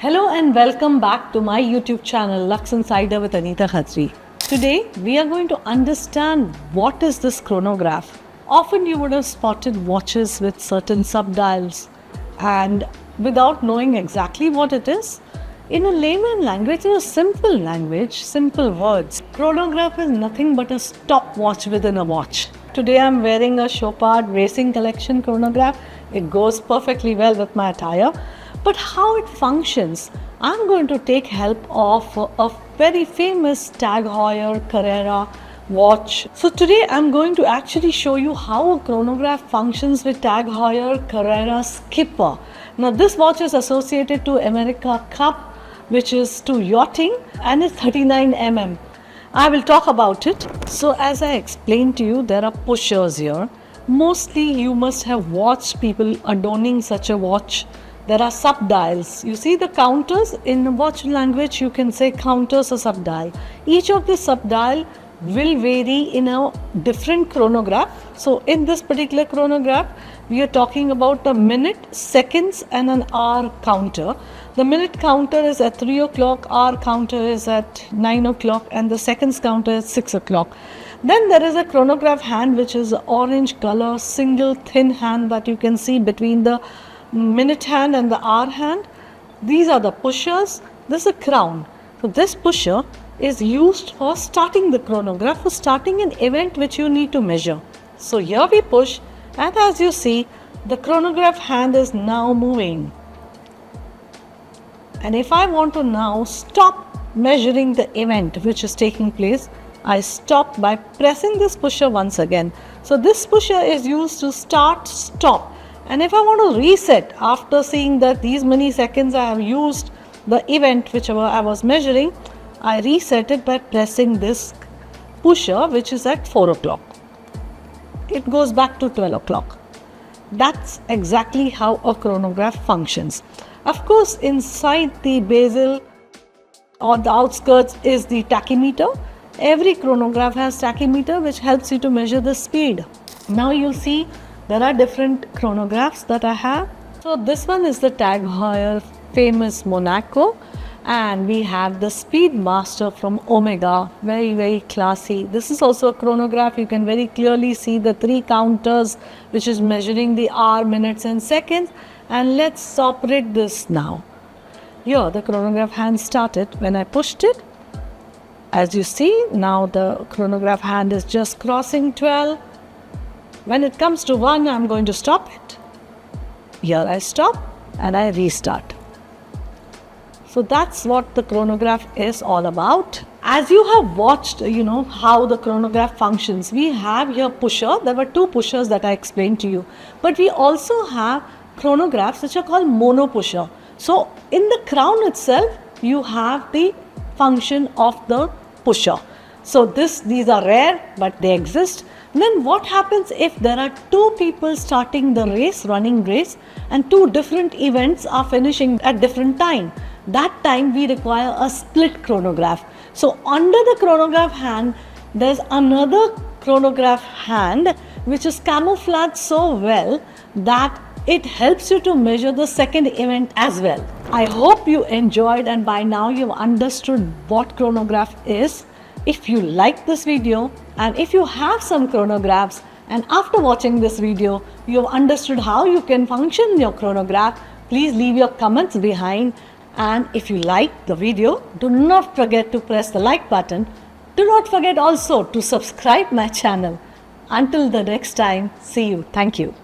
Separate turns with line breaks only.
Hello and welcome back to my YouTube channel Luxe Insider with Anita Khatri. Today we are going to understand what is this chronograph. Often you would have spotted watches with certain subdials and without knowing exactly what it is, in a layman language, in a simple language, simple words, chronograph is nothing but a stopwatch within a watch. Today I'm wearing a Chopard Racing Collection chronograph. It goes perfectly well with my attire. But how it functions, I'm going to take help of a very famous TAG Heuer Carrera watch. So today I'm going to actually show you how a chronograph functions with TAG Heuer Carrera Skipper. Now this watch is associated to America Cup, which is to yachting, and it's 39 mm. I will talk about it. So as I explained to you, there are pushers here. Mostly you must have watched people adorning such a watch. There are subdials. You see the counters in watch language, you can say counters or subdial. Each of the subdial will vary in a different chronograph. So in this particular chronograph, we are talking about a minute, seconds and an hour counter. The minute counter is at 3 o'clock, hour counter is at 9 o'clock and the seconds counter is 6 o'clock. Then there is a chronograph hand, which is orange color, single thin hand that you can see between the minute hand and the hour hand. These are the pushers. This is a crown. So this pusher is used for starting the chronograph, for starting an event which you need to measure. So here we push, and as you see, the chronograph hand is now moving. And if I want to now stop measuring the event which is taking place, I stop by pressing this pusher once again. So this pusher is used to start, stop. And if I want to reset after seeing that these many seconds I have used the event whichever I was measuring, I reset it by pressing this pusher, which is at 4 o'clock. It goes back to 12 o'clock. That's exactly how a chronograph functions. Of course, inside the bezel or the outskirts is the tachymeter. Every chronograph has tachymeter, which helps you to measure the speed. Now you'll see there are different chronographs that I have. So this one is the TAG Heuer famous Monaco, and we have the Speedmaster from Omega, very classy. This is also a chronograph. You can very clearly see the 3 counters which is measuring the hour, minutes and seconds. And let's operate this now. Here the chronograph hand started when I pushed it. As you see, now the chronograph hand is just crossing 12. When it comes to 1, I'm going to stop it. Here I stop and I restart. So that's what the chronograph is all about. As you have watched, how the chronograph functions. We have here pusher. There were 2 pushers that I explained to you. But we also have chronographs which are called mono pusher. So in the crown itself, you have the function of the pusher. So these are rare, but they exist. And then what happens if there are 2 people starting the race, running race, and 2 different events are finishing at different time? That time we require a split chronograph. So under the chronograph hand, there's another chronograph hand which is camouflaged so well that it helps you to measure the second event as well. I hope you enjoyed, and by now you've understood what chronograph is. If you like this video and if you have some chronographs, and after watching this video you have understood how you can function your chronograph, please leave your comments behind. And if you like the video, do not forget to press the like button. Do not forget also to subscribe my channel. Until the next time, see you. Thank you.